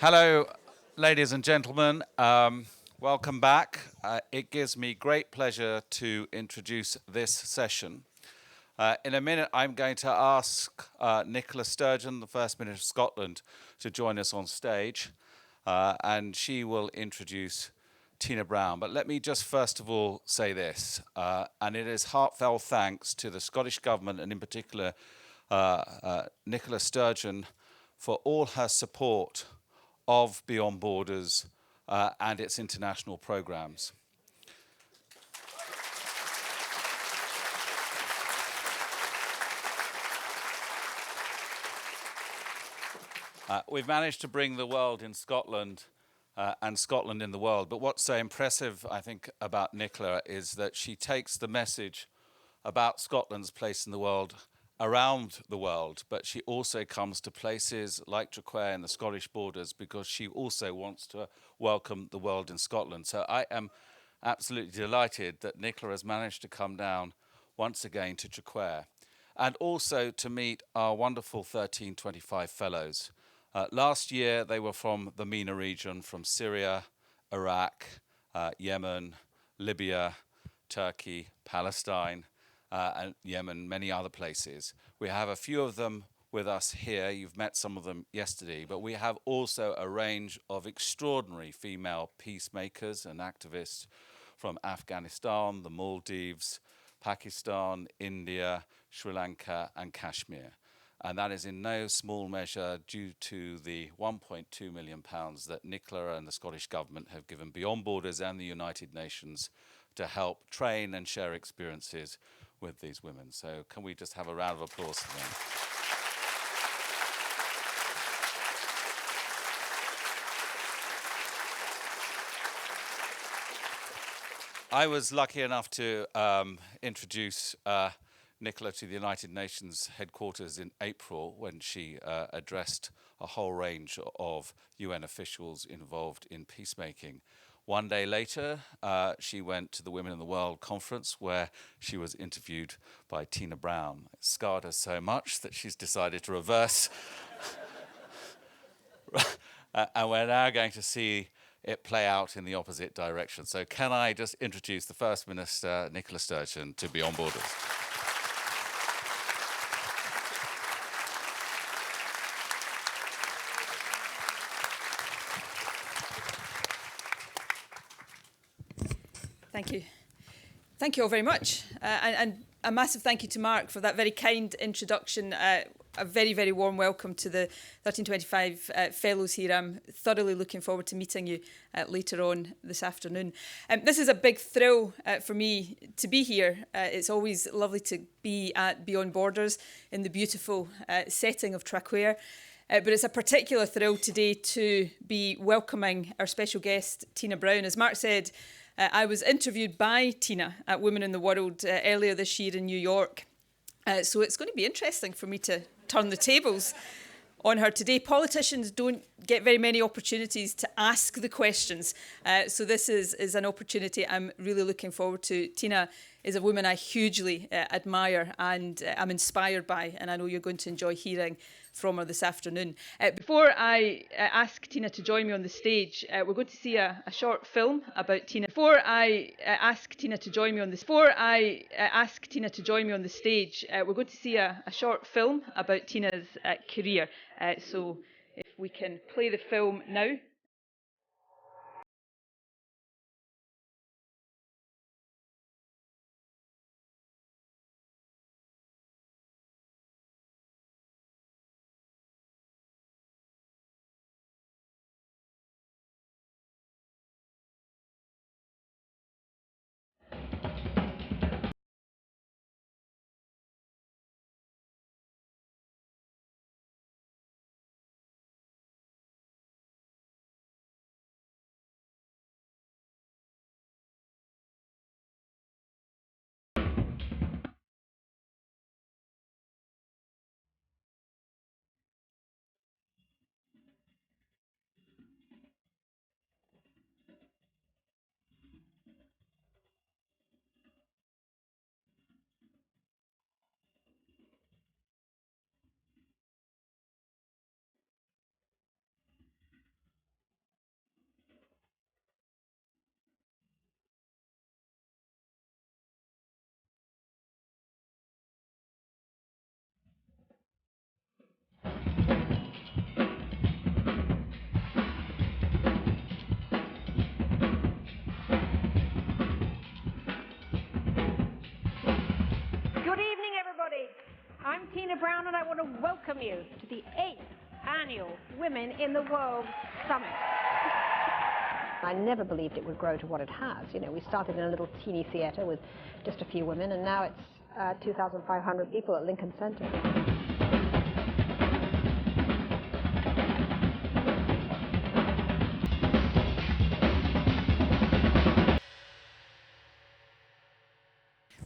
Hello, ladies and gentlemen. Welcome back. It gives me great pleasure to introduce this session. In a minute, I'm going to ask Nicola Sturgeon, the First Minister of Scotland, to join us on stage, and she will introduce Tina Brown. But let me just first of all say this, and it is heartfelt thanks to the Scottish Government, and in particular Nicola Sturgeon, for all her support of Beyond Borders and its international programs. We've managed to bring the world in Scotland and Scotland in the world, but what's so impressive, I think, about Nicola is that she takes the message about Scotland's place in the world around the world, but she also comes to places like Traquair and the Scottish borders because she also wants to welcome the world in Scotland. So I am absolutely delighted that Nicola has managed to come down once again to Traquair and also to meet our wonderful 1325 fellows. Last year they were from the MENA region, from Syria, Iraq, Yemen, Libya, Turkey, Palestine, and Yemen, many other places. We have a few of them with us here. You've met some of them yesterday, but we have also a range of extraordinary female peacemakers and activists from Afghanistan, the Maldives, Pakistan, India, Sri Lanka, and Kashmir. And that is in no small measure due to the £1.2 million that Nicola and the Scottish Government have given Beyond Borders and the United Nations to help train and share experiences with these women. So can we just have a round of applause for them? I was lucky enough to introduce Nicola to the United Nations headquarters in April when she addressed a whole range of UN officials involved in peacemaking. One day later, she went to the Women in the World conference where she was interviewed by Tina Brown. It scarred her so much that she's decided to reverse. And we're now going to see it play out in the opposite direction. So can I just introduce the First Minister, Nicola Sturgeon, to Beyond Borders? Thank you. Thank you all very much. And a massive thank you to Mark for that very kind introduction. A very, very warm welcome to the 1325 fellows here. I'm thoroughly looking forward to meeting you later on this afternoon. This is a big thrill for me to be here. It's always lovely to be at Beyond Borders in the beautiful setting of Traquair. But it's a particular thrill today to be welcoming our special guest, Tina Brown. As Mark said, I was interviewed by Tina at Women in the World earlier this year in New York. So it's going to be interesting for me to turn the tables on her today. Politicians don't get very many opportunities to ask the questions. So this is an opportunity I'm really looking forward to. Tina is a woman I hugely admire and I'm inspired by, and I know you're going to enjoy hearing from her this afternoon. Before I ask Tina to join me on the stage, we're going to see a short film about Tina. Before I ask Tina to join me on the stage, we're going to see a short film about Tina's career. So if we can play the film now. down and I want to welcome you to the 8th annual Women in the World Summit. I never believed it would grow to what it has. You know, we started in a little teeny theatre with just a few women, and now it's 2,500 people at Lincoln Center.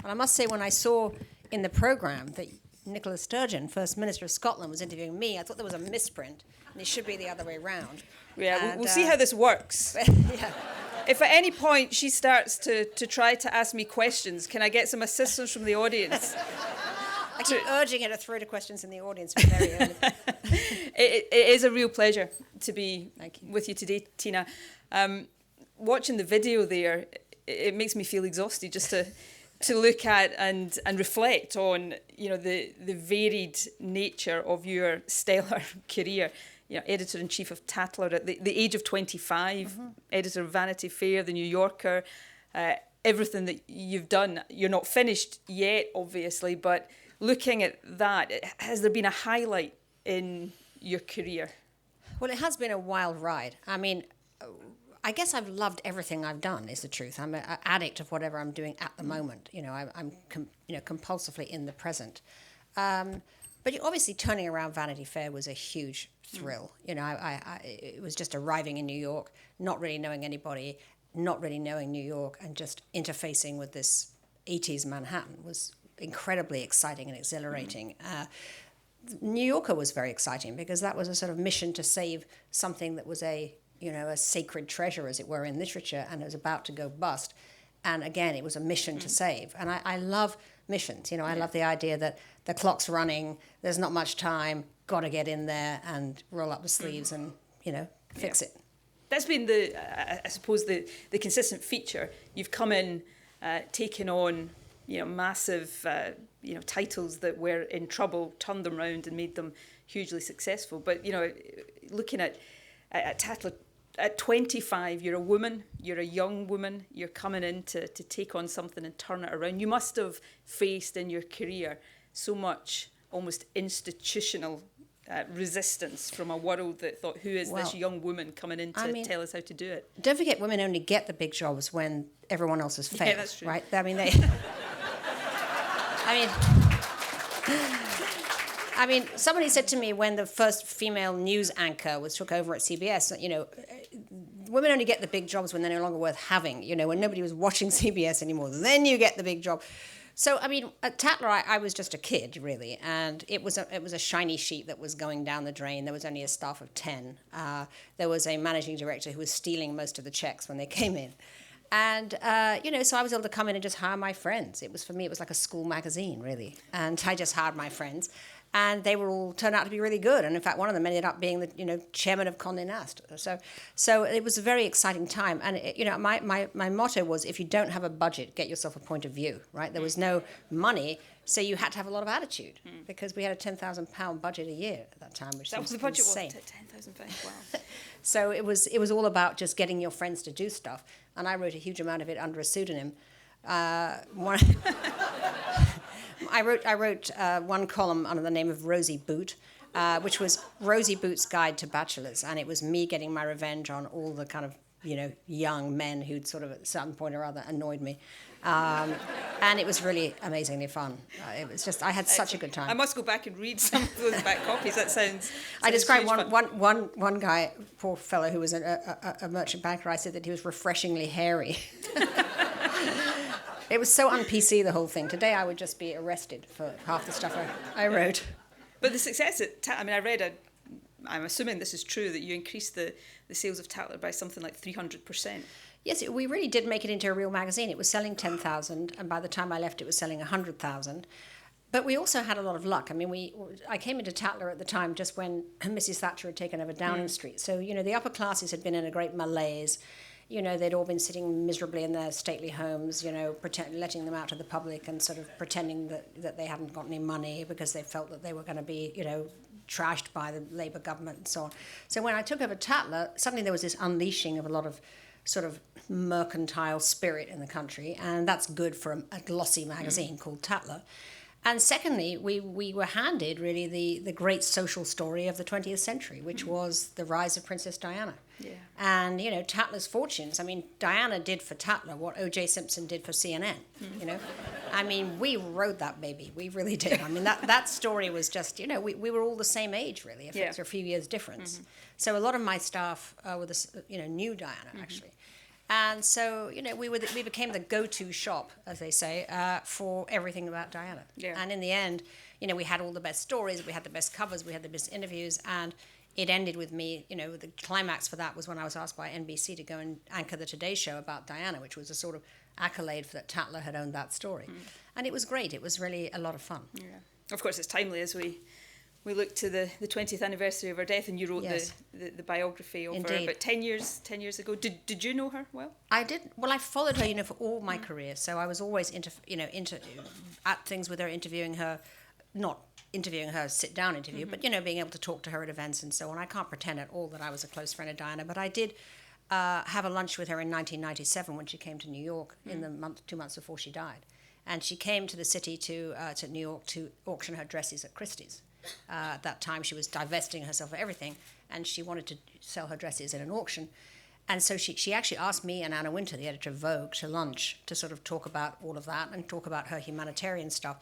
And I must say, when I saw in the programme that Nicola Sturgeon, First Minister of Scotland, was interviewing me, I thought there was a misprint, and it should be the other way round. Yeah, And, we'll see how this works. yeah. If at any point she starts to try to ask me questions, can I get some assistance from the audience? I keep urging her to throw the questions in the audience very early. It is a real pleasure to be with you today, Tina. Watching the video there, it makes me feel exhausted just to look at and reflect on, you know, the varied nature of your stellar career. You know, editor-in-chief of Tatler at the age of 25, editor of Vanity Fair, The New Yorker, everything that you've done. You're not finished yet, obviously, but looking at that, has there been a highlight in your career? Well, it has been a wild ride. I mean, I guess I've loved everything I've done, is the truth. I'm an addict of whatever I'm doing at the moment. You know, I'm compulsively in the present. But obviously turning around Vanity Fair was a huge thrill. You know, it was just arriving in New York, not really knowing anybody, not really knowing New York, and just interfacing with this 80s Manhattan was incredibly exciting and exhilarating. New Yorker was very exciting because that was a sort of mission to save something that was a sacred treasure, as it were, in literature, and it was about to go bust. And again, it was a mission to save. And I love missions. You know, I love the idea that the clock's running, there's not much time, got to get in there and roll up the sleeves and, you know, fix it. That's been I suppose, the consistent feature. You've come in, taken on, you know, massive, titles that were in trouble, turned them around and made them hugely successful. But, you know, looking at Tatler, at 25, you're a woman, you're a young woman, you're coming in to take on something and turn it around. You must have faced in your career so much almost institutional resistance from a world that thought, who is this young woman coming in to tell us how to do it? Don't forget, women only get the big jobs when everyone else has failed, that's true. right? I mean, somebody said to me when the first female news anchor took over at CBS, you know, women only get the big jobs when they're no longer worth having, you know, when nobody was watching CBS anymore, then you get the big job. So, I mean, at Tatler, I was just a kid, really, and it was a shiny sheet that was going down the drain. There was only a staff of 10. There was a managing director who was stealing most of the checks when they came in. And, so I was able to come in and just hire my friends. For me, it was like a school magazine, really. And I just hired my friends. And they were all turned out to be really good. And in fact, one of them ended up being the chairman of Condé Nast. So it was a very exciting time. And my motto was, if you don't have a budget, get yourself a point of view. Right? There was no money, so you had to have a lot of attitude because we had a £10,000 budget a year at that time, which was insane. £10,000. Wow. So it was all about just getting your friends to do stuff. And I wrote a huge amount of it under a pseudonym. I wrote one column under the name of Rosie Boot, which was Rosie Boot's Guide to Bachelors, and it was me getting my revenge on all the kind of, young men who'd sort of at some point or other annoyed me. And it was really amazingly fun. It was just, I had such a good time. I must go back and read some of those back copies. That sounds I described one guy, poor fellow who was a merchant banker. I said that he was refreshingly hairy. It was so un-PC, the whole thing. Today I would just be arrested for half the stuff I wrote. But the success I'm assuming this is true, that you increased the sales of Tatler by something like 300%. Yes, we really did make it into a real magazine. It was selling 10,000, and by the time I left, it was selling 100,000. But we also had a lot of luck. I mean, I came into Tatler at the time just when Mrs. Thatcher had taken over Downing Street. So, the upper classes had been in a great malaise. They'd all been sitting miserably in their stately homes, letting them out to the public and sort of pretending that they hadn't got any money because they felt that they were going to be, trashed by the Labour government and so on. So when I took over Tatler, suddenly there was this unleashing of a lot of sort of mercantile spirit in the country, and that's good for a glossy magazine called Tatler. And secondly, we were handed really the great social story of the 20th century, which was the rise of Princess Diana. Yeah. And, you know, Tatler's fortunes. I mean, Diana did for Tatler what O.J. Simpson did for CNN, you know. I mean, we rode that baby. We really did. I mean, that story was just, you know, we were all the same age, really, for a few years difference. So a lot of my staff were, knew Diana, actually. And so, you know, we became the go-to shop, as they say, for everything about Diana. Yeah. And in the end, you know, we had all the best stories, we had the best covers, we had the best interviews, and it ended with me, you know, the climax for that was when I was asked by NBC to go and anchor the Today Show about Diana, which was a sort of accolade for that Tatler had owned that story. And it was great. It was really a lot of fun. Yeah. Of course, it's timely as we look to the 20th anniversary of her death, and you wrote Yes. the biography of her Indeed. about 10 years ago. Did you know her well? I did. Well, I followed her, you know, for all my career. So I was always at things with her, interviewing her, not interviewing her sit-down interview, but, you know, being able to talk to her at events and so on. I can't pretend at all that I was a close friend of Diana, but I did have a lunch with her in 1997 when she came to New York in the 2 months before she died. And she came to the city to New York to auction her dresses at Christie's. At that time, she was divesting herself of everything, and she wanted to sell her dresses in an auction. And so she actually asked me and Anna Wintour, the editor of Vogue, to lunch to sort of talk about all of that and talk about her humanitarian stuff.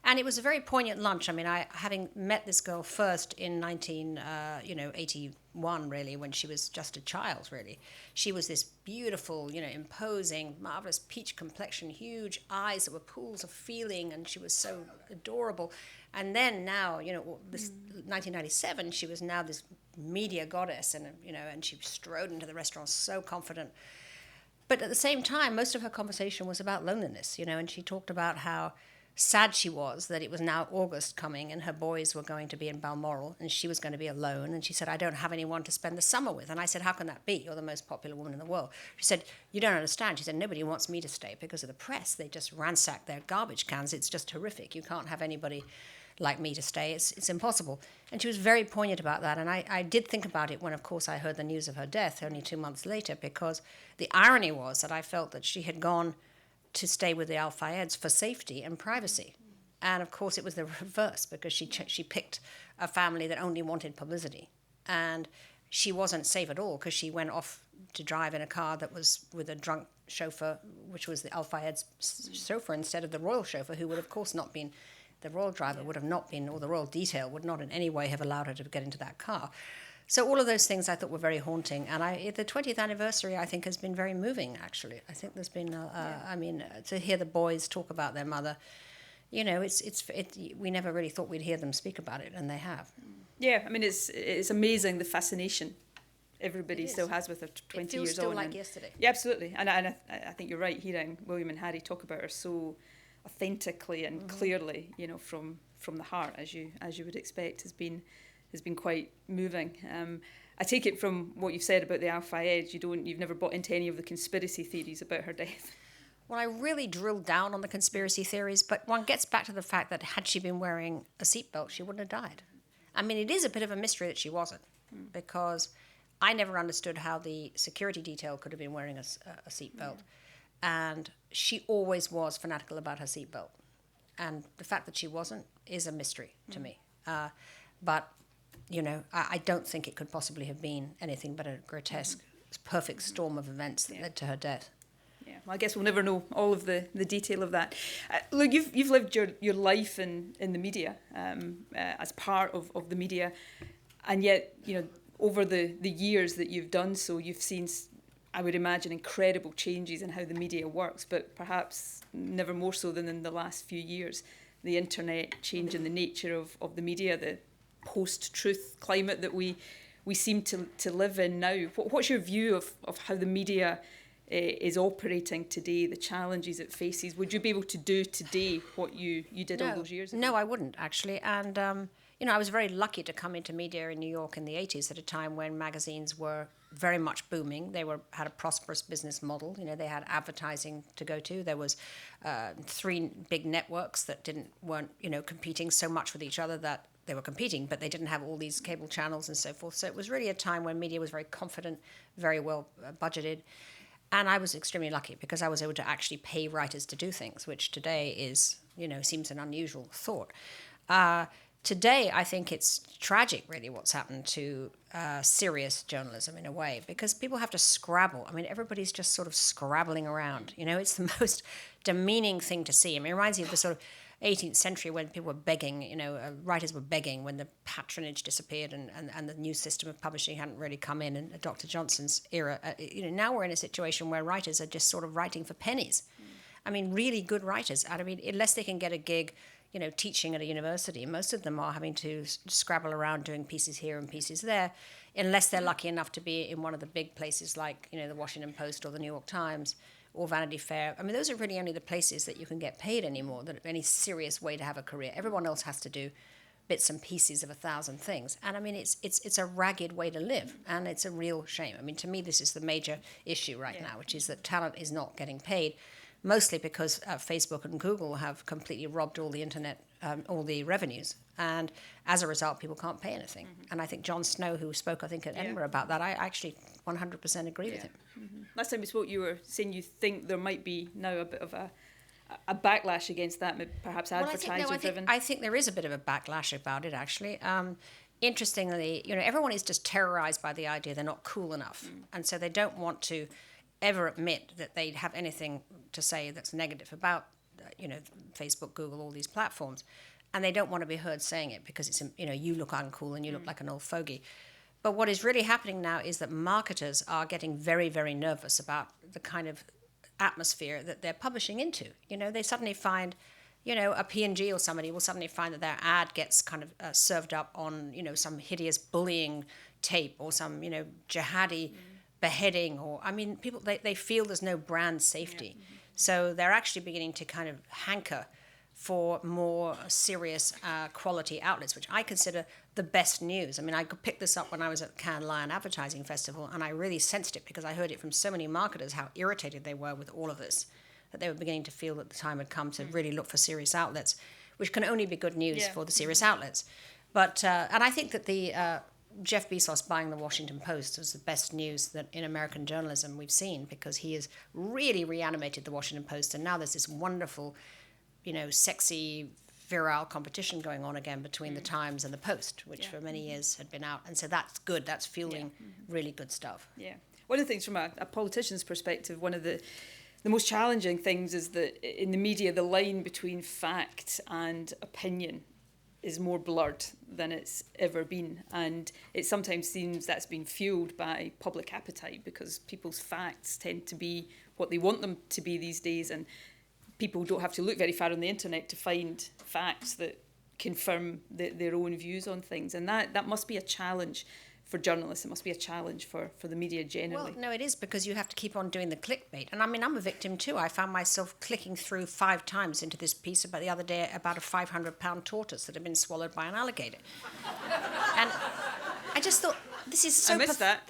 And it was a very poignant lunch. I mean, having met this girl first in 1981, really, when she was just a child, really. She was this beautiful, you know, imposing, marvelous peach complexion, huge eyes that were pools of feeling, and she was so adorable. And then now, you know, this 1997, she was now this media goddess, and, you know, and she strode into the restaurant so confident. But at the same time, most of her conversation was about loneliness, you know, and she talked about how sad she was that it was now August coming and her boys were going to be in Balmoral and she was going to be alone. And she said, I don't have anyone to spend the summer with. And I said, how can that be? You're the most popular woman in the world. She said, you don't understand. She said, nobody wants me to stay because of the press. They just ransack their garbage cans. It's just horrific. You can't have anybody like me to stay. It's impossible. And she was very poignant about that. And I did think about it when, of course, I heard the news of her death only 2 months later, because the irony was that I felt that she had gone to stay with the Al Fayeds for safety and privacy. And of course it was the reverse, because she picked a family that only wanted publicity. And she wasn't safe at all, because she went off to drive in a car that was with a drunk chauffeur, which was the Al Fayed's chauffeur instead of the royal chauffeur, who would of course not been, the royal driver would have not been, or the royal detail would not in any way have allowed her to get into that car. So all of those things I thought were very haunting, and the 20th anniversary I think has been very moving. Actually, I think there's been, I mean, to hear the boys talk about their mother, you know, we never really thought we'd hear them speak about it, and they have. Yeah, I mean, it's amazing the fascination everybody still has with her 20 years on. It feels still like yesterday. Yeah, absolutely, and I think you're right. Hearing William and Harry talk about her so authentically and clearly, you know, from the heart, as you would expect, has been quite moving. I take it from what you've said about the Al Fayed, you've never bought into any of the conspiracy theories about her death. Well, I really drilled down on the conspiracy theories, but one gets back to the fact that had she been wearing a seatbelt, she wouldn't have died. I mean, it is a bit of a mystery that she wasn't, because I never understood how the security detail could have been wearing a seatbelt. And she always was fanatical about her seatbelt. And the fact that she wasn't is a mystery to me. But you know, I don't think it could possibly have been anything but a grotesque, perfect storm of events that led to her death. Yeah, well, I guess we'll never know all of the detail of that. Look, you've lived your life in the media, as part of the media, and yet, you know, over the years that you've done so, you've seen, I would imagine, incredible changes in how the media works, but perhaps never more so than in the last few years. The internet changing the nature of the media, the post-truth climate that we seem to live in now. What's your view of how the media is operating today, the challenges it faces? Would you be able to do today what you did all those years ago? No, I wouldn't, actually. And, you know, I was very lucky to come into media in New York in the 80s at a time when magazines were very much booming. They had a prosperous business model. You know, they had advertising to go to. There was 3 big networks that weren't, you know, competing so much with each other that they were competing, but they didn't have all these cable channels and so forth. So it was really a time when media was very confident, very well budgeted. And I was extremely lucky because I was able to actually pay writers to do things, which today is seems an unusual thought. Today, I think it's tragic, really, what's happened to serious journalism in a way, because people have to scrabble. I mean, everybody's just sort of scrabbling around. It's the most demeaning thing to see. I mean, it reminds me of the sort of 18th century when people were begging, writers were begging when the patronage disappeared and the new system of publishing hadn't really come in Dr. Johnson's era. Now we're in a situation where writers are just sort of writing for pennies. I mean, really good writers. I mean, unless they can get a gig, teaching at a university, most of them are having to scrabble around doing pieces here and pieces there, unless they're lucky enough to be in one of the big places like, the Washington Post or the New York Times or Vanity Fair. I mean, those are really only the places that you can get paid anymore, that any serious way to have a career. Everyone else has to do bits and pieces of 1,000 things. And I mean, it's a ragged way to live, and it's a real shame. I mean, to me, this is the major issue right now, which is that talent is not getting paid, mostly because Facebook and Google have completely robbed all the internet, all the revenues. And as a result, people can't pay anything. And I think Jon Snow, who spoke, I think, at Edinburgh about that, I actually 100% agree with him. Last time we spoke, you were saying you think there might be now a bit of a backlash against that, perhaps advertiser-driven. I think there is a bit of a backlash about it, actually. Interestingly, everyone is just terrorized by the idea they're not cool enough. And so they don't want to ever admit that they have anything to say that's negative about, Facebook, Google, all these platforms. And they don't want to be heard saying it because it's, you look uncool and you look like an old fogey. But what is really happening now is that marketers are getting very, very nervous about the kind of atmosphere that they're publishing into. They suddenly find, a P&G or somebody will suddenly find that their ad gets kind of served up on, some hideous bullying tape or some, jihadi beheading, or people they feel there's no brand safety, so they're actually beginning to kind of hanker for more serious quality outlets, which I consider the best news. I mean, I picked this up when I was at the Cannes Lion Advertising Festival, and I really sensed it because I heard it from so many marketers how irritated they were with all of this, that they were beginning to feel that the time had come to really look for serious outlets, which can only be good news for the serious outlets. But and I think that the Jeff Bezos buying the Washington Post was the best news that in American journalism we've seen, because he has really reanimated the Washington Post, and now there's this wonderful, sexy, virile competition going on again between the Times and the Post, which for many years had been out. And so that's good. That's fueling really good stuff. Yeah. One of the things from a politician's perspective, one of the most challenging things is that in the media, the line between fact and opinion is more blurred than it's ever been, and it sometimes seems that's been fueled by public appetite, because people's facts tend to be what they want them to be these days, and people don't have to look very far on the internet to find facts that confirm their own views on things, and that must be a challenge for journalists. It must be a challenge for the media generally. Well, no, it is, because you have to keep on doing the clickbait. And I mean, I'm a victim too. I found myself clicking through 5 times into this piece about the other day about a 500-pound tortoise that had been swallowed by an alligator. And I just thought, this is so... I missed that.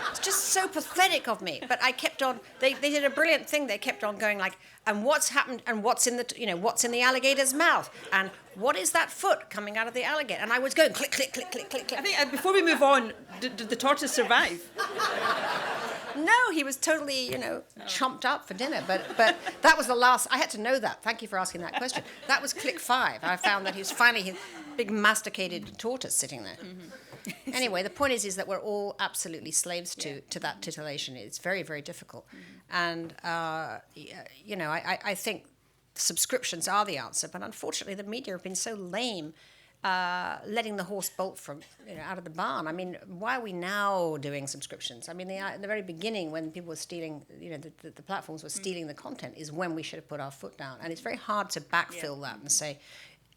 It's just so pathetic of me. But I kept on... They did a brilliant thing. They kept on going like, and what's happened, and what's in the, what's in the alligator's mouth, and what is that foot coming out of the alligator? And I was going click, click, click, click, click, click. I think before we move on, did the tortoise survive? No, he was totally, chomped up for dinner. But that was the last... I had to know that. Thank you for asking that question. That was click 5. I found that he was finally his big masticated tortoise sitting there. Mm-hmm. Anyway, the point is that we're all absolutely slaves to that titillation. It's very, very difficult. And, I think subscriptions are the answer. But unfortunately, the media have been so lame, letting the horse bolt from out of the barn. I mean, why are we now doing subscriptions? I mean, in the very beginning, when people were stealing, the platforms were stealing the content, is when we should have put our foot down. And it's very hard to backfill that and say,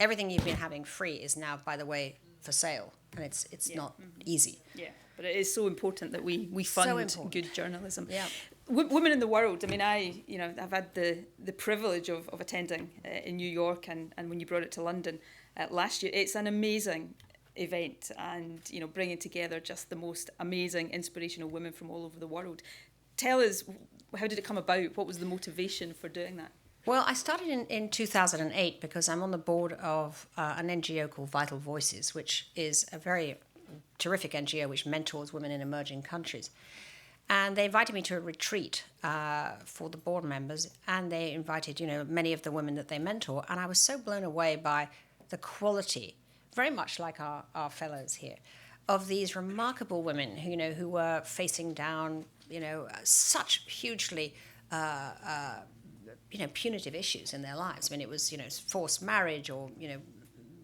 everything you've been having free is now, by the way, for sale. And it's not easy. Yeah, but it is so important that we fund good journalism. Yeah. Women in the world. I mean, I've had the privilege of attending in New York, and when you brought it to London last year, it's an amazing event, and bringing together just the most amazing, inspirational women from all over the world. Tell us, how did it come about? What was the motivation for doing that? Well, I started in 2008 because I'm on the board of an NGO called Vital Voices, which is a very terrific NGO which mentors women in emerging countries. And they invited me to a retreat for the board members, and they invited, many of the women that they mentor. And I was so blown away by the quality, very much like our fellows here, of these remarkable women who were facing down, such hugely, punitive issues in their lives. I mean, it was, forced marriage or,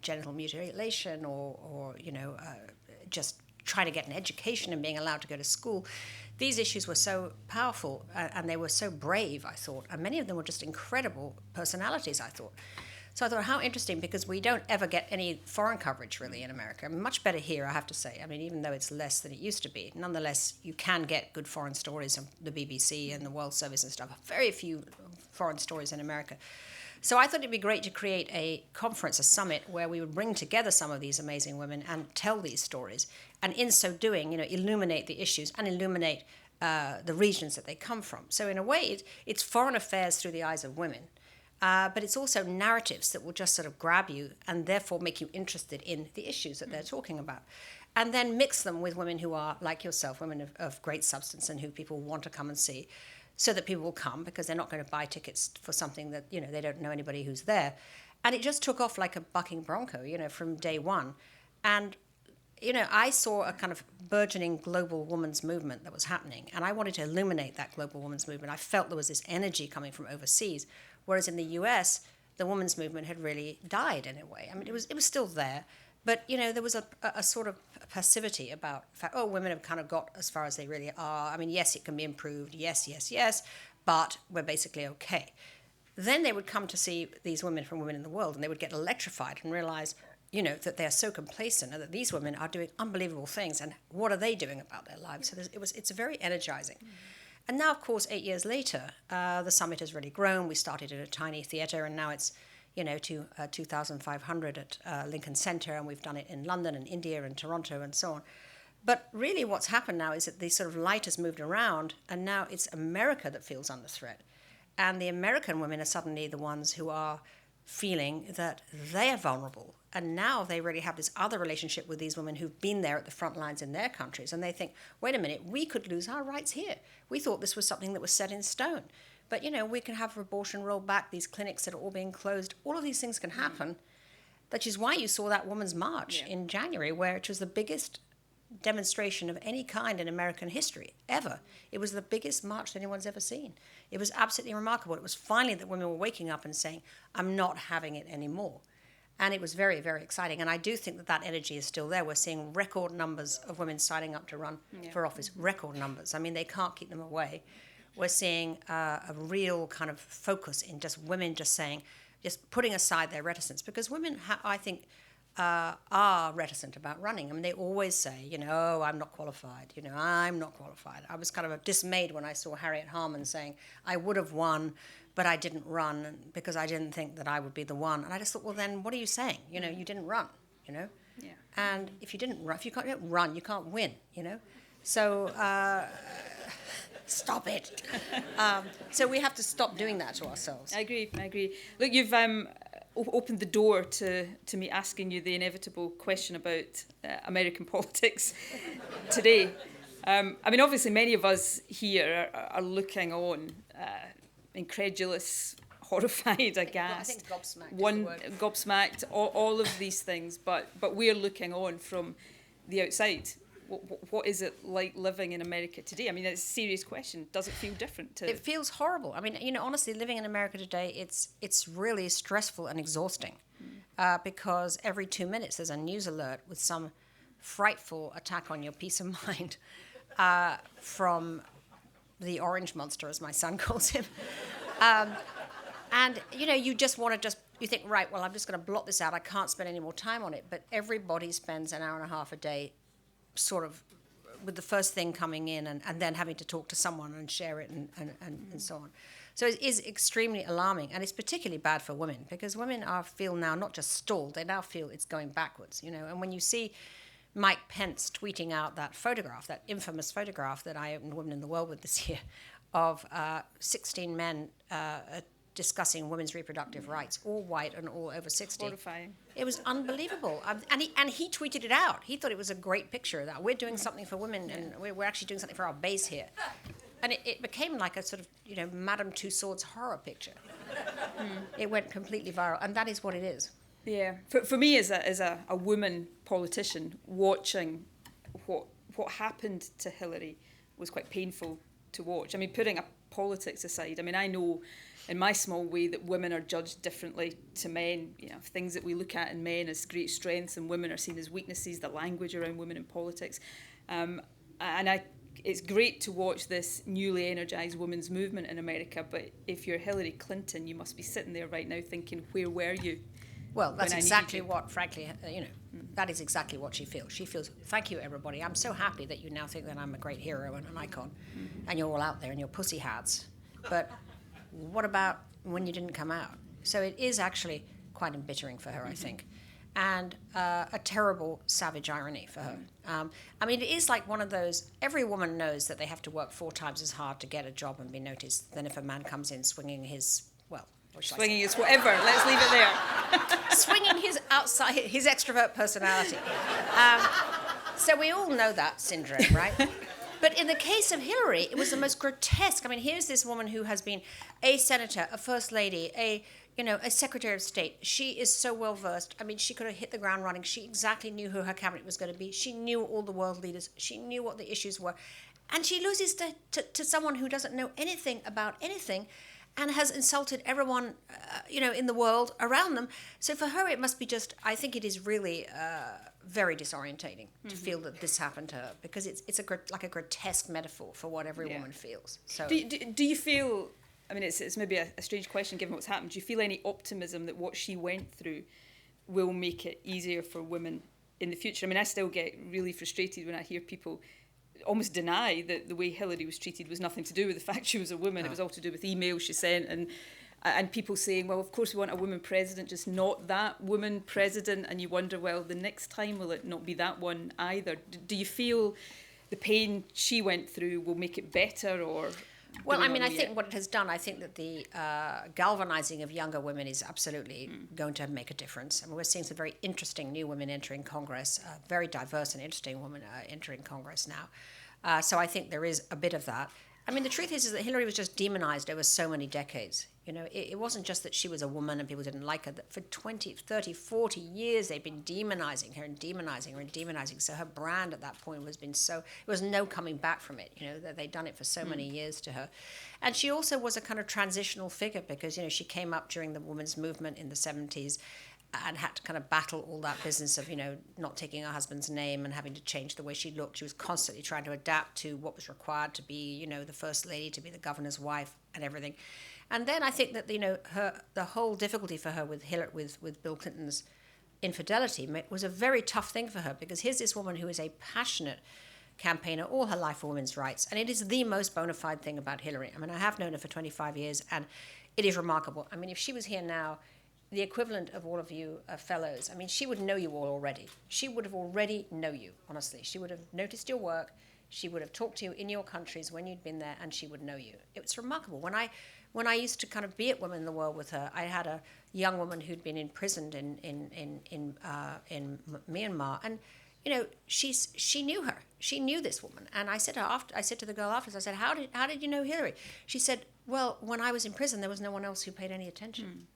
genital mutilation or just trying to get an education and being allowed to go to school. These issues were so powerful and they were so brave, I thought. And many of them were just incredible personalities, I thought. So I thought, how interesting, because we don't ever get any foreign coverage, really, in America. Much better here, I have to say. I mean, even though it's less than it used to be, nonetheless, you can get good foreign stories on the BBC and the World Service and stuff. Very few foreign stories in America. So I thought it'd be great to create a conference, a summit, where we would bring together some of these amazing women and tell these stories. And in so doing, illuminate the issues and illuminate the regions that they come from. So in a way, it's foreign affairs through the eyes of women. But it's also narratives that will just sort of grab you and therefore make you interested in the issues that they're talking about. And then mix them with women who are, like yourself, women of great substance and who people want to come and see, so that people will come, because they're not going to buy tickets for something that, they don't know anybody who's there. And it just took off like a bucking bronco, from day one. And, I saw a kind of burgeoning global women's movement that was happening. And I wanted to illuminate that global women's movement. I felt there was this energy coming from overseas. Whereas in the US, the women's movement had really died in a way. I mean, it was still there, but there was a sort of passivity about the fact, women have kind of got as far as they really are. I mean, yes, it can be improved. Yes, but we're basically okay. Then they would come to see these women from Women in the World, and they would get electrified and realize, that they are so complacent and that these women are doing unbelievable things, and what are they doing about their lives? So it's very energizing. And now, of course, 8 years later, the summit has really grown. We started at a tiny theatre, and now it's, to 2,500 at Lincoln Center, and we've done it in London and India and Toronto and so on. But really what's happened now is that the sort of light has moved around, and now it's America that feels under threat. And the American women are suddenly the ones who are feeling that they are vulnerable. And now they really have this other relationship with these women who've been there at the front lines in their countries. And they think, wait a minute, we could lose our rights here. We thought this was something that was set in stone. But, we can have abortion rolled back, these clinics that are all being closed. All of these things can happen. Which is why you saw that Women's March in January, which was the biggest demonstration of any kind in American history, ever. It was the biggest march that anyone's ever seen. It was absolutely remarkable. It was finally that women were waking up and saying, I'm not having it anymore. And it was very, very exciting. And I do think that energy is still there. We're seeing record numbers of women signing up to run for office, record numbers. I mean, they can't keep them away. We're seeing a real kind of focus in just women just saying, just putting aside their reticence. Because women, I think, are reticent about running. I mean, they always say, I'm not qualified. I'm not qualified. I was kind of dismayed when I saw Harriet Harman saying, I would have won, but I didn't run because I didn't think that I would be the one. And I just thought, well, then what are you saying? You didn't run, Yeah. And if you don't run, you can't win, So stop it. So we have to stop doing that to ourselves. I agree. Look, you've opened the door to me asking you the inevitable question about American politics today. I mean, obviously, many of us here are looking on, incredulous, horrified, aghast, I think gobsmacked, all of these things. But we're looking on from the outside. What is it like living in America today? I mean, it's a serious question. Does it feel different? It feels horrible. I mean, honestly, living in America today, it's really stressful and exhausting because every 2 minutes there's a news alert with some frightful attack on your peace of mind from the orange monster, as my son calls him. And, you just want to you think, right, well, I'm just going to blot this out. I can't spend any more time on it. But everybody spends an hour and a half a day sort of with the first thing coming in and then having to talk to someone and share it and so on. So it is extremely alarming, and it's particularly bad for women because women feel now not just stalled, they now feel it's going backwards, And when you see Mike Pence tweeting out that photograph, that infamous photograph that I opened Women in the World with this year of 16 men discussing women's reproductive rights, all white and all over 60. Horrifying. It was unbelievable. And he tweeted it out. He thought it was a great picture, that we're doing something for women, and we're actually doing something for our base here. And it became like a sort of, Madame Tussauds horror picture. It went completely viral, and that is what it is. Yeah. For me, as a woman politician, watching what happened to Hillary was quite painful to watch. I mean, putting politics aside, I mean, I know in my small way that women are judged differently to men. Things that we look at in men as great strengths and women are seen as weaknesses, the language around women in politics. It's great to watch this newly energised women's movement in America, but if you're Hillary Clinton, you must be sitting there right now thinking, where were you? Well, that's exactly what, frankly, that is exactly what she feels. She feels, thank you, everybody. I'm so happy that you now think that I'm a great hero and an icon, and you're all out there in your pussy hats. But what about when you didn't come out? So it is actually quite embittering for her, I think, and a terrible, savage irony for her. I mean, it is like one of those, every woman knows that they have to work 4 times as hard to get a job and be noticed than if a man comes in swinging his, swinging his whatever, let's leave it there. Swinging his extrovert personality. So we all know that syndrome, right? But in the case of Hillary, it was the most grotesque. I mean, here's this woman who has been a senator, a first lady, a secretary of state. She is so well versed. I mean, she could have hit the ground running. She exactly knew who her cabinet was going to be. She knew all the world leaders. She knew what the issues were. And she loses to someone who doesn't know anything about anything and has insulted everyone, in the world around them. So for her, it must be just, I think it is really very disorientating to feel that this happened to her, because it's like a grotesque metaphor for what every woman feels. So do you feel, I mean, it's maybe a strange question given what's happened, do you feel any optimism that what she went through will make it easier for women in the future? I mean, I still get really frustrated when I hear people almost deny that the way Hillary was treated was nothing to do with the fact she was a woman. It was all to do with emails she sent and people saying, well, of course we want a woman president, just not that woman president. And you wonder, well, the next time will it not be that one either? Do you feel the pain she went through will make it better, or? Well, I mean, I think what it has done, I think that the galvanizing of younger women is absolutely going to make a difference. I mean, we're seeing some very interesting new women entering Congress, very diverse and interesting women entering Congress now. So I think there is a bit of that. I mean, the truth is that Hillary was just demonized over so many decades. It wasn't just that she was a woman and people didn't like her. That for 20, 30, 40 years, they've been demonizing her and demonizing her and demonizing. So her brand at that point it was no coming back from it. That they'd done it for so many years to her. And she also was a kind of transitional figure because, she came up during the women's movement in the 70s and had to kind of battle all that business of, not taking her husband's name and having to change the way she looked. She was constantly trying to adapt to what was required to be, the first lady, to be the governor's wife and everything. And then I think that, the whole difficulty for her with Bill Clinton's infidelity was a very tough thing for her, because here's this woman who is a passionate campaigner all her life for women's rights. And it is the most bona fide thing about Hillary. I mean, I have known her for 25 years and it is remarkable. I mean, if she was here now, the equivalent of all of you fellows, I mean, she would know you all already. She would have already know you, honestly. She would have noticed your work. She would have talked to you in your countries when you'd been there, and she would know you. It was remarkable. When I used to kind of be at Women in the World with her, I had a young woman who'd been imprisoned in Myanmar, and she knew her. She knew this woman, and I said to the girl afterwards, I said, how did you know Hillary? She said, well, when I was in prison, there was no one else who paid any attention.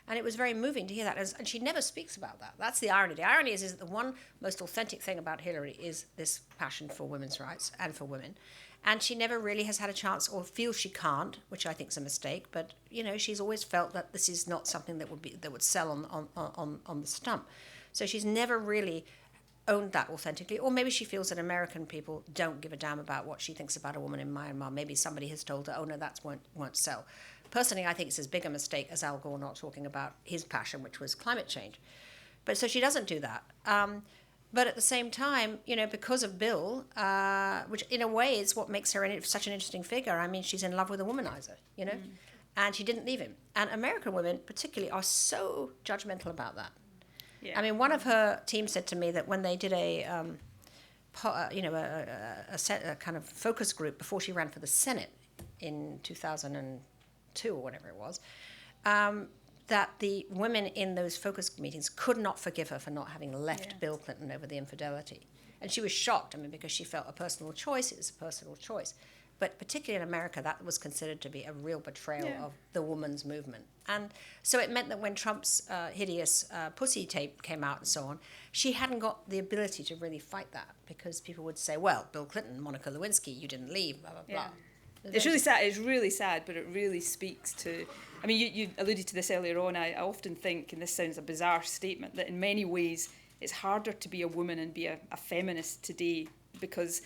And it was very moving to hear that. And she never speaks about that. That's the irony. The irony is that the one most authentic thing about Hillary is this passion for women's rights and for women. And she never really has had a chance, or feels she can't, which I think is a mistake. But, she's always felt that this is not something that would sell on the stump. So she's never really owned that authentically. Or maybe she feels that American people don't give a damn about what she thinks about a woman in Myanmar. Maybe somebody has told her, oh, no, that won't sell. Personally, I think it's as big a mistake as Al Gore not talking about his passion, which was climate change. But so she doesn't do that. But at the same time, because of Bill, which in a way is what makes her such an interesting figure. I mean, she's in love with a womanizer, and she didn't leave him. And American women particularly are so judgmental about that. Yeah. I mean, one of her team said to me that when they did a kind of focus group before she ran for the Senate in 2002 or whatever it was, that the women in those focus meetings could not forgive her for not having left Bill Clinton over the infidelity. And she was shocked, because she felt a personal choice is a personal choice. But particularly in America, that was considered to be a real betrayal of the woman's movement. And so it meant that when Trump's hideous pussy tape came out and so on, she hadn't got the ability to really fight that, because people would say, well, Bill Clinton, Monica Lewinsky, you didn't leave, blah, blah, blah. It's really sad. It's really sad, but it really speaks to... you alluded to this earlier on. I often think, and this sounds a bizarre statement, that in many ways it's harder to be a woman and be a feminist today, because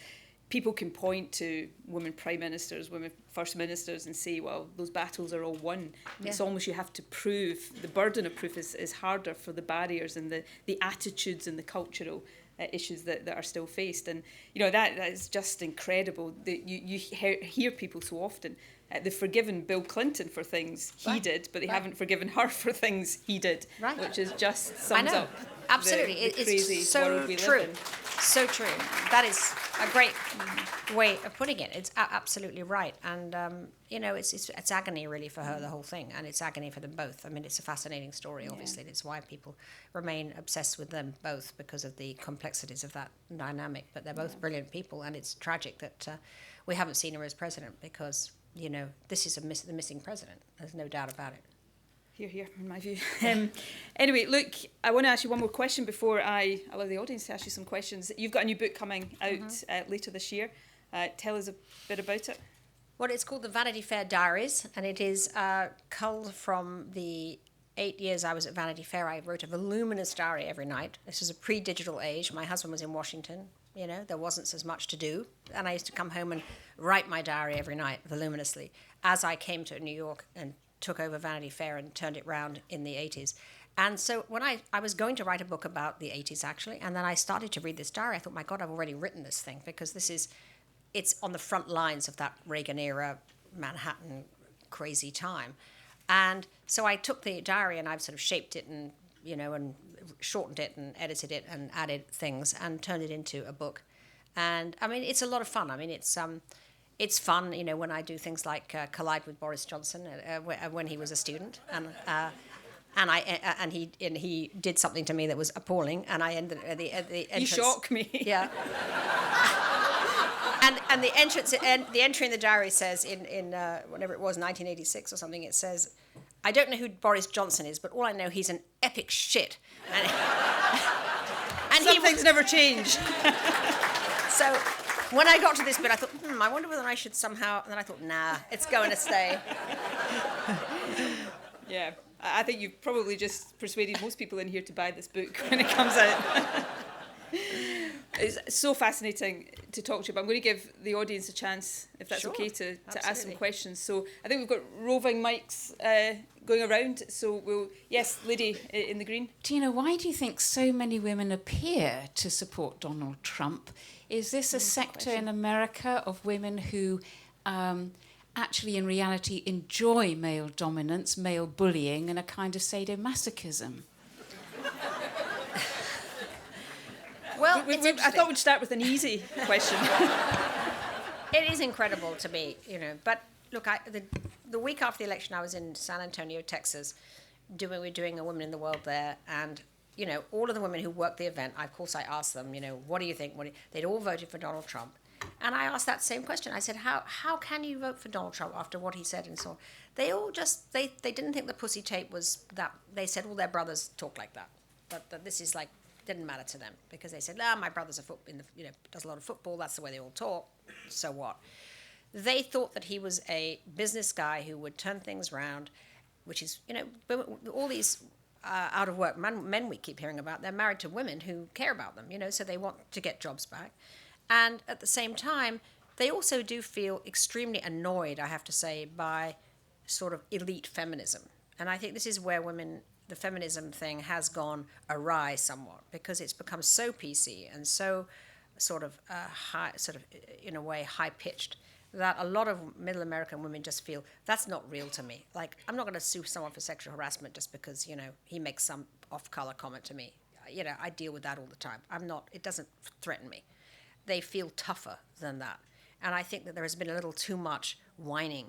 people can point to women prime ministers, women first ministers, and say, well, those battles are all won. Yeah. It's almost you have to prove, the burden of proof is harder for the barriers and the attitudes and the cultural issues that are still faced. And, that is just incredible. You hear people so often, they've forgiven Bill Clinton for things he did, but they haven't forgiven her for things he did, which is just sums up absolutely the crazy it's so world we true. live in. So true. That is a great way of putting it. It's absolutely right. And, it's agony really for her, the whole thing. And it's agony for them both. It's a fascinating story, obviously. And it's why people remain obsessed with them both, because of the complexities of that dynamic. But they're both brilliant people. And it's tragic that we haven't seen her as president, because, this is the missing president. There's no doubt about it. Here, in my view. Anyway, look, I want to ask you one more question before I allow the audience to ask you some questions. You've got a new book coming out later this year. Tell us a bit about it. Well, it's called the Vanity Fair Diaries, and it is culled from the 8 years I was at Vanity Fair. I wrote a voluminous diary every night. This was a pre-digital age. My husband was in Washington. There wasn't as much to do. And I used to come home and write my diary every night voluminously as I came to New York and took over Vanity Fair and turned it round in the 80s. And so when I was going to write a book about the 80s, actually, and then I started to read this diary, I thought, my God, I've already written this thing, because it's on the front lines of that Reagan-era Manhattan crazy time. And so I took the diary and I've sort of shaped it and, and shortened it and edited it and added things and turned it into a book. And, it's a lot of fun. It's fun, when I do things like collide with Boris Johnson when he was a student, and he did something to me that was appalling, and I ended at the entrance. You shock me. Yeah. and the entrance, and the entry in the diary says in whatever it was, 1986 or something. It says, I don't know who Boris Johnson is, but all I know, he's an epic shit. And some things never change. So. When I got to this bit, I thought, I wonder whether I should somehow... And then I thought, nah, it's going to stay. Yeah, I think you've probably just persuaded most people in here to buy this book when it comes out. It's so fascinating to talk to you, but I'm going to give the audience a chance, if that's okay, to ask some questions. So I think we've got roving mics going around. So yes, lady in the green. Tina, why do you think so many women appear to support Donald Trump? Is this a sector in America of women who actually in reality enjoy male dominance, male bullying, and a kind of sadomasochism? Well, I thought we'd start with an easy question. It is incredible to me, But look, the week after the election, I was in San Antonio, Texas. We're doing a Women in the World there, and all of the women who worked the event, of course, I asked them, what do you think? They'd all voted for Donald Trump. And I asked that same question. I said, how can you vote for Donald Trump after what he said and so on? They all just, they didn't think the pussy tape was that. They said all their brothers talk like that. That this is like, didn't matter to them. Because they said, my brother's does a lot of football. That's the way they all talk. So what? They thought that he was a business guy who would turn things around, which is, all these... out of work men we keep hearing about, they're married to women who care about them, so they want to get jobs back. And at the same time, they also do feel extremely annoyed, I have to say, by sort of elite feminism. And I think this is where the feminism thing has gone awry somewhat, because it's become so PC and so sort of in a way high-pitched, that a lot of middle American women just feel, that's not real to me. Like, I'm not going to sue someone for sexual harassment just because, he makes some off-color comment to me. I deal with that all the time. It doesn't threaten me. They feel tougher than that. And I think that there has been a little too much whining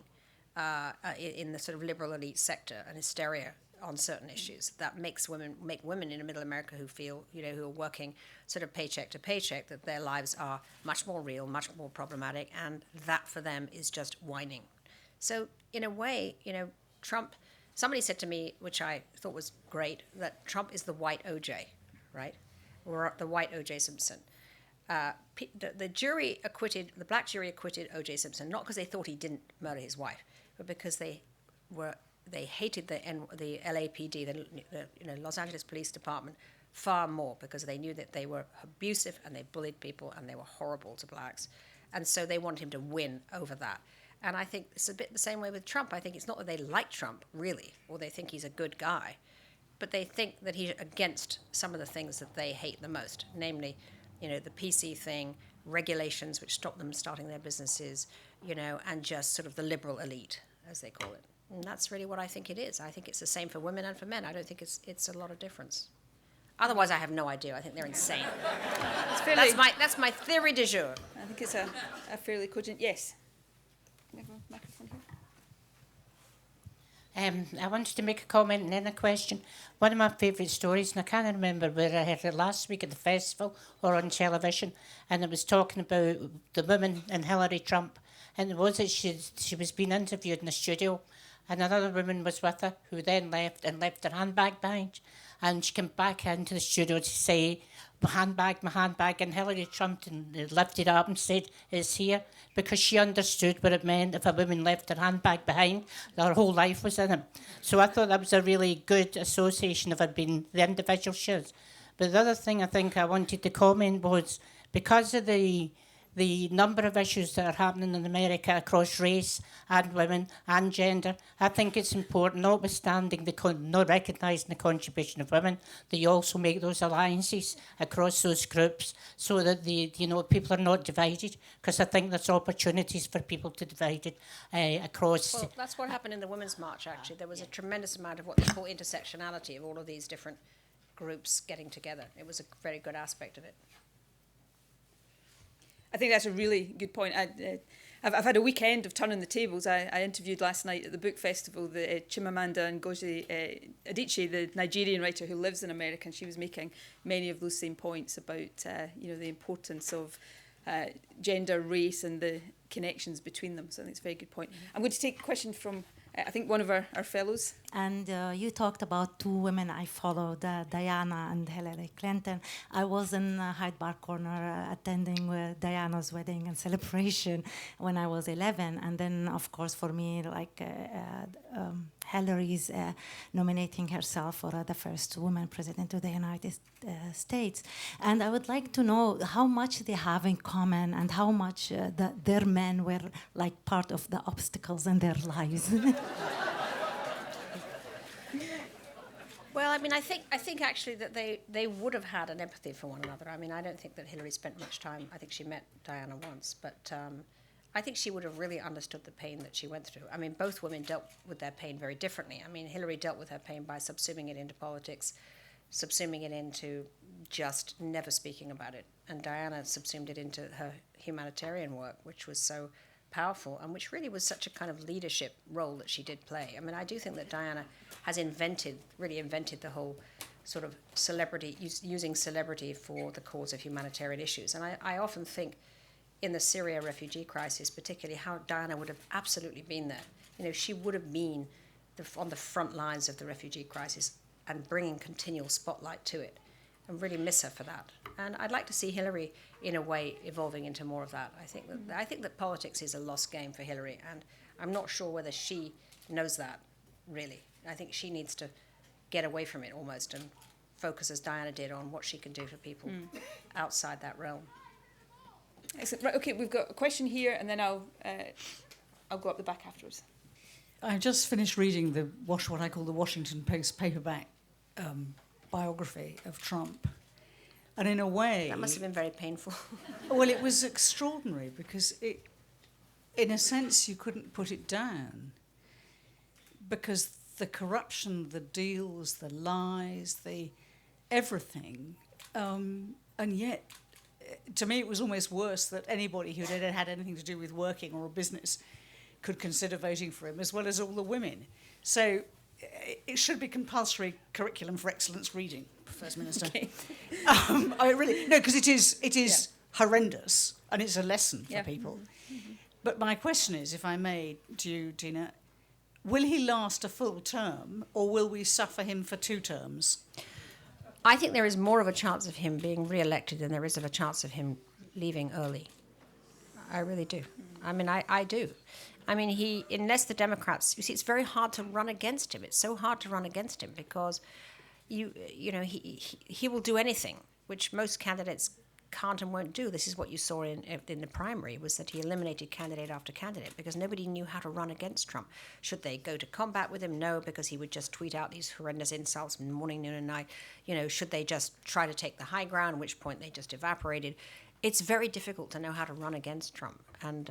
in the sort of liberal elite sector and hysteria on certain issues that make women in middle America who feel, who are working sort of paycheck to paycheck, that their lives are much more real, much more problematic, and that for them is just whining. So in a way, Trump, somebody said to me, which I thought was great, that Trump is the white OJ, right? Or the white OJ Simpson. The black jury acquitted OJ Simpson, not because they thought he didn't murder his wife, but because they hated the LAPD, the Los Angeles Police Department, far more, because they knew that they were abusive and they bullied people and they were horrible to blacks. And so they wanted him to win over that. And I think it's a bit the same way with Trump. I think it's not that they like Trump, really, or they think he's a good guy, but they think that he's against some of the things that they hate the most, namely, the PC thing, regulations which stop them starting their businesses, and just sort of the liberal elite, as they call it. And that's really what I think it is. I think it's the same for women and for men. I don't think it's a lot of difference. Otherwise, I have no idea. I think they're insane. That's my theory du jour. I think it's a fairly cogent... Yes. We have a microphone here. I wanted to make a comment and then a question. One of my favourite stories, and I can't remember whether I heard it last week at the festival or on television, and it was talking about the woman and Hillary Trump, and it was that she was being interviewed in the studio, and another woman was with her who then left her handbag behind, and she came back into the studio to say, my handbag, and Hillary Trump lifted it up and said, it's here, because she understood what it meant if a woman left her handbag behind, her whole life was in it. So I thought that was a really good association of it being the individual shares. But the other thing I think I wanted to comment was, because of the number of issues that are happening in America across race and women and gender, I think it's important, notwithstanding not recognising the contribution of women, that you also make those alliances across those groups so that people are not divided, because I think there's opportunities for people to divide it across. Well, that's what happened in the Women's March, actually. There was a tremendous amount of what they call intersectionality of all of these different groups getting together. It was a very good aspect of it. I think that's a really good point. I've had a weekend of turning the tables. I interviewed last night at the book festival the Chimamanda Ngozi Adichie, the Nigerian writer who lives in America, and she was making many of those same points about the importance of gender, race, and the connections between them. So I think it's a very good point. I'm going to take a question from I think one of our fellows. And you talked about two women I followed, Diana and Hillary Clinton. I was in Hyde Park Corner attending Diana's wedding and celebration when I was 11. And then, of course, for me, Hillary's nominating herself for the first woman president of the United States. And I would like to know how much they have in common and how much their men were like part of the obstacles in their lives. Well, I mean, I think actually that they would have had an empathy for one another. I mean, I don't think that Hillary spent much time. I think she met Diana once, but I think she would have really understood the pain that she went through. I mean, both women dealt with their pain very differently. I mean, Hillary dealt with her pain by subsuming it into politics, subsuming it into just never speaking about it. And Diana subsumed it into her humanitarian work, which was so powerful and which really was such a kind of leadership role that she did play. I mean, I do think that Diana has really invented the whole sort of using celebrity for the cause of humanitarian issues. And I often think in the Syria refugee crisis, particularly how Diana would have absolutely been there. You know, she would have been on the front lines of the refugee crisis and bringing continual spotlight to it. And really miss her for that. And I'd like to see Hillary, in a way, evolving into more of that. I think that politics is a lost game for Hillary, and I'm not sure whether she knows that, really. I think she needs to get away from it almost and focus, as Diana did, on what she can do for people outside that realm. Excellent. Right, okay, we've got a question here, and then I'll go up the back afterwards. I just finished reading what I call the Washington Post paperback biography of Trump. And in a way... That must have been very painful. Well, it was extraordinary because in a sense, you couldn't put it down because the corruption, the deals, the lies, the everything, and yet, to me, it was almost worse that anybody who had anything to do with working or a business could consider voting for him, as well as all the women. So it should be compulsory curriculum for excellence reading, First Minister. Okay. I really no, because it is horrendous, and it's a lesson for people. Mm-hmm. But my question is, if I may, to you, Dina, will he last a full term, or will we suffer him for 2 terms? I think there is more of a chance of him being re-elected than there is of a chance of him leaving early. I really do. I mean, I do. I mean, unless the Democrats, you see, it's very hard to run against him. It's so hard to run against him because, you know, he will do anything, which most candidates can't and won't do. This is what you saw in the primary, was that he eliminated candidate after candidate because nobody knew how to run against Trump. Should they go to combat with him? No, because he would just tweet out these horrendous insults morning, noon, and night. You know, should they just try to take the high ground, at which point they just evaporated? It's very difficult to know how to run against Trump. And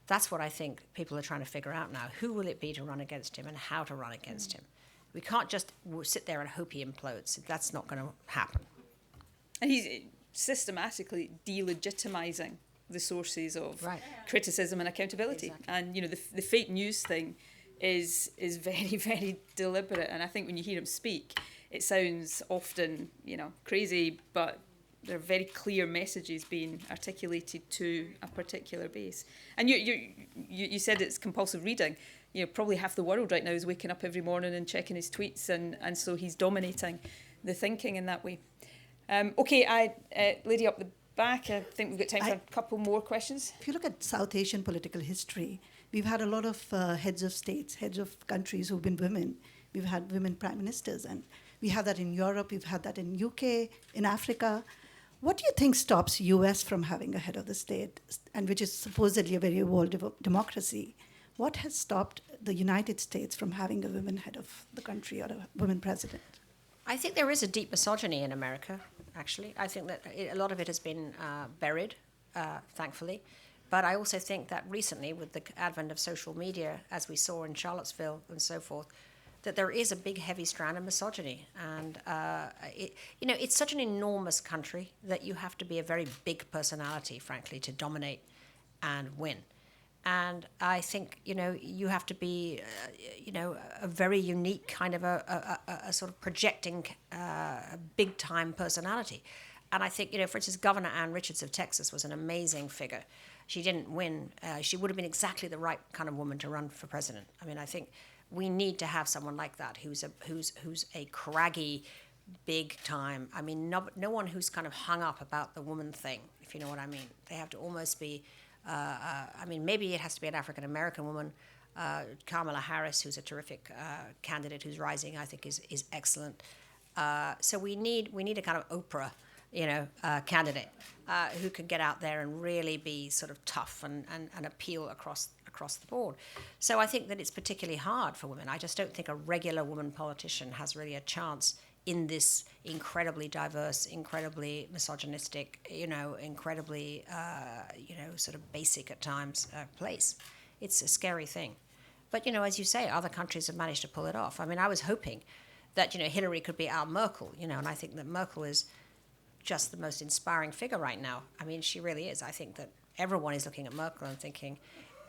that's what I think people are trying to figure out now. Who will it be to run against him and how to run against him? We can't just sit there and hope he implodes. That's not going to happen. And he's systematically delegitimizing the sources of criticism and accountability. Exactly. And, you know, the fake news thing is very, very deliberate. And I think when you hear him speak, it sounds often, you know, crazy, but there are very clear messages being articulated to a particular base. And you said it's compulsive reading. You know, probably half the world right now is waking up every morning and checking his tweets, and so he's dominating the thinking in that way. Okay, lady up the back, I think we've got time for a couple more questions. If you look at South Asian political history, we've had a lot of heads of states, heads of countries who've been women. We've had women prime ministers, and we have that in Europe, we've had that in UK, in Africa. What do you think stops US from having a head of the state, and which is supposedly a very evolved democracy? What has stopped the United States from having a woman head of the country or a woman president? I think there is a deep misogyny in America, actually. I think that a lot of it has been buried, thankfully. But I also think that recently, with the advent of social media, as we saw in Charlottesville and so forth, that there is a big, heavy strand of misogyny. And, you know, it's such an enormous country that you have to be a very big personality, frankly, to dominate and win. And I think, you know, you have to be, you know, a very unique kind of a sort of projecting big-time personality. And I think, you know, for instance, Governor Ann Richards of Texas was an amazing figure. She didn't win. She would have been exactly the right kind of woman to run for president. I mean, I think we need to have someone like that who's a craggy, big time. I mean, no one who's kind of hung up about the woman thing, if you know what I mean. They have to almost be... I mean, maybe it has to be an African-American woman. Kamala Harris, who's a terrific candidate who's rising, I think is excellent. So we need a kind of Oprah, you know, candidate who can get out there and really be sort of tough and appeal across the board. So I think that it's particularly hard for women. I just don't think a regular woman politician has really a chance in this incredibly diverse, incredibly misogynistic, you know, incredibly, you know, sort of basic at times place. It's a scary thing. But, you know, as you say, other countries have managed to pull it off. I mean, I was hoping that, you know, Hillary could be our Merkel, you know, and I think that Merkel is just the most inspiring figure right now. I mean, she really is. I think that everyone is looking at Merkel and thinking,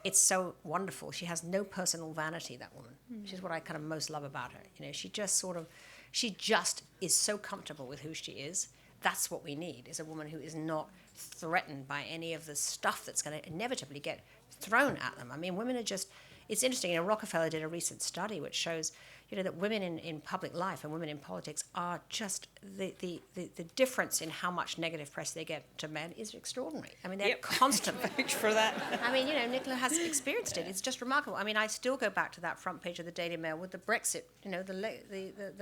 it's so wonderful. She has no personal vanity, that woman, which is what I kind of most love about her. You know, she just is so comfortable with who she is. That's what we need, is a woman who is not threatened by any of the stuff that's going to inevitably get thrown at them. I mean, women are just, it's interesting, you know, Rockefeller did a recent study which shows, you know, that women in public life and women in politics are just, the difference in how much negative press they get to men is extraordinary. I mean, they're constantly. Thanks for that. I mean, you know, Nicola has experienced it. It's just remarkable. I mean, I still go back to that front page of the Daily Mail with the Brexit, you know, the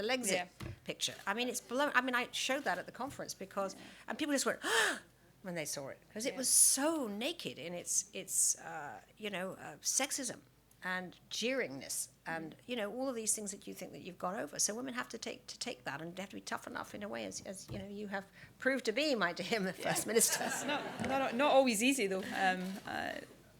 Lexit picture. I mean, it's below. I mean, I showed that at the conference because, and people just went, when they saw it, because it was so naked in its you know, sexism and jeeringness and, you know, all of these things that you think that you've gone over. So women have to take that, and they have to be tough enough in a way, as you know, you have proved to be, my dear First Minister. Not always easy, though.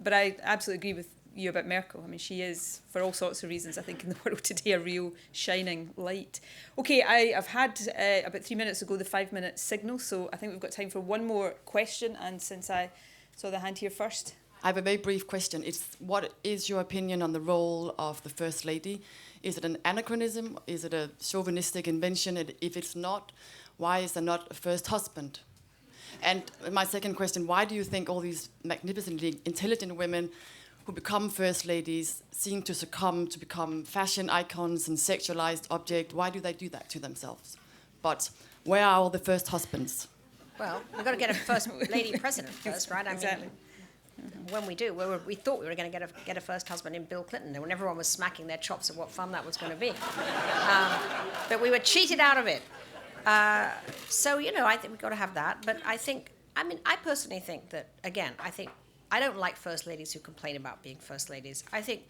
But I absolutely agree with you about Merkel. I mean, she is, for all sorts of reasons, I think, in the world today, a real shining light. Okay, I've had, about 3 minutes ago, the 5-minute signal, so I think we've got time for one more question, and since I saw the hand here first. I have a very brief question. What is your opinion on the role of the First Lady? Is it an anachronism? Is it a chauvinistic invention? If it's not, why is there not a first husband? And my second question, why do you think all these magnificently intelligent women who become First Ladies seem to succumb to become fashion icons and sexualized objects? Why do they do that to themselves? But where are all the first husbands? Well, we've got to get a First Lady president first, right? Exactly. When we do, we thought we were going to get a first husband in Bill Clinton, when everyone was smacking their chops at what fun that was going to be. But we were cheated out of it. So, I think we've got to have that. But I personally think that, again, I don't like First Ladies who complain about being First Ladies. I think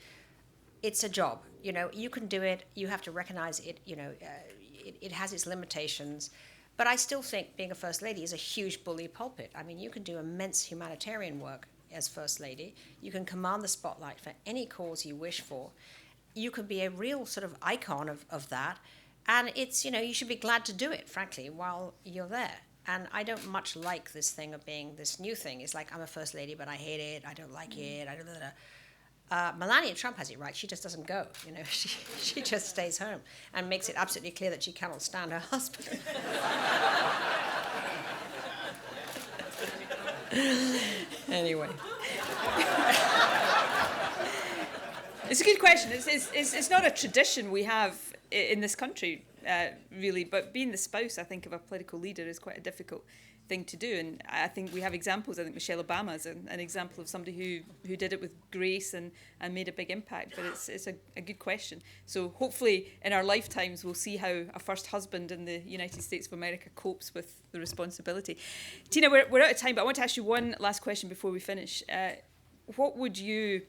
it's a job. You can do it. You have to recognize it. It has its limitations. But I still think being a First Lady is a huge bully pulpit. I mean, you can do immense humanitarian work as First Lady. You can command the spotlight for any cause you wish for. You can be a real sort of icon of that. And it's, you should be glad to do it, frankly, while you're there. And I don't much like this thing of being this new thing. It's like, I'm a First Lady, but I hate it. I don't like it. Melania Trump has it right. She just doesn't go. She just stays home and makes it absolutely clear that she cannot stand her husband. Anyway. It's a good question. It's not a tradition we have in this country, really, but being the spouse, I think, of a political leader is quite a difficult thing to do. And I think we have examples. I think Michelle Obama is an example of somebody who did it with grace and made a big impact. But it's a good question. So hopefully in our lifetimes we'll see how a first husband in the United States of America copes with the responsibility. Tina, we're out of time, but I want to ask you one last question before we finish. What would your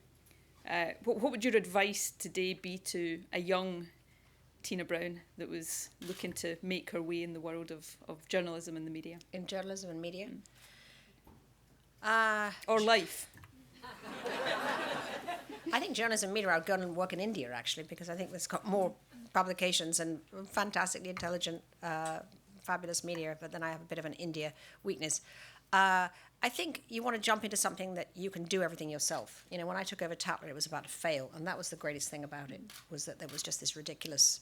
advice today be to a young Tina Brown that was looking to make her way in the world of journalism and the media? In journalism and media? Or life? I think journalism and media, I'll go and work in India, actually, because I think it's got more publications and fantastically intelligent, fabulous media, but then I have a bit of an India weakness. I think you want to jump into something that you can do everything yourself. When I took over Tatler, it was about to fail, and that was the greatest thing about it, was that there was just this ridiculous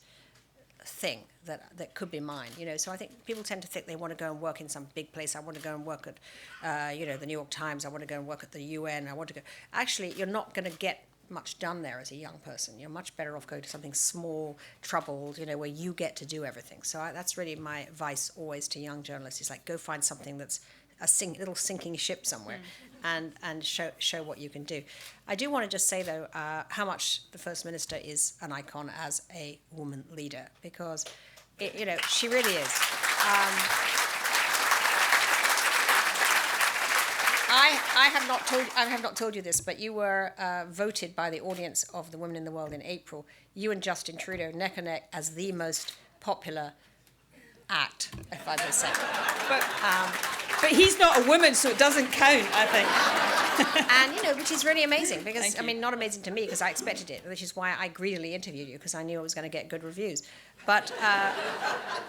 thing that could be mine. So I think people tend to think they want to go and work in some big place. I want to go and work at, the New York Times. I want to go and work at the UN. I want to go. Actually, you're not going to get much done there as a young person. You're much better off going to something small, troubled, where you get to do everything. So that's really my advice always to young journalists, is like, go find something that's a little sinking ship somewhere, and show what you can do. I do want to just say, though, how much the First Minister is an icon as a woman leader, because, she really is. I have not told you this, but you were voted by the audience of the Women in the World in April, you and Justin Trudeau neck and neck, as the most popular act, if I may say. But he's not a woman, so it doesn't count, I think. And, which is really amazing, because, not amazing to me, because I expected it, which is why I greedily interviewed you, because I knew I was going to get good reviews. But,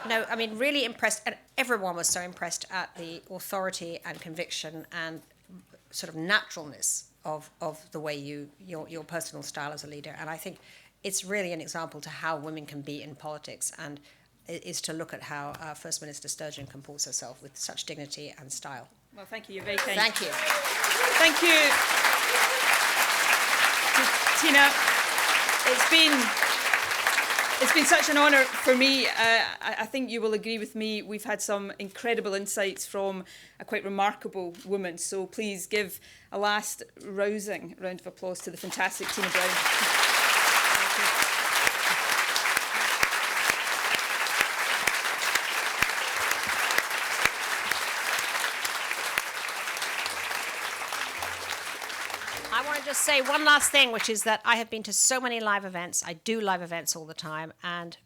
no, really impressed, and everyone was so impressed at the authority and conviction and sort of naturalness of the way your personal style as a leader. And I think it's really an example to how women can be in politics, and is to look at how First Minister Sturgeon comports herself with such dignity and style. Well, thank you. You're very kind. Thank you. Thank you, Tina. It's been such an honour for me. I think you will agree with me. We've had some incredible insights from a quite remarkable woman. So please give a last rousing round of applause to the fantastic Tina Brown. Just say one last thing, which is that I have been to so many live events. I do live events all the time, and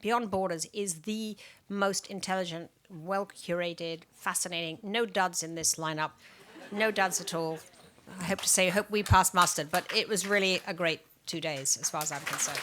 Beyond Borders is the most intelligent, well-curated, fascinating. No duds in this lineup. No duds at all. I hope we passed mustard, but it was really a great 2 days as far as I'm concerned.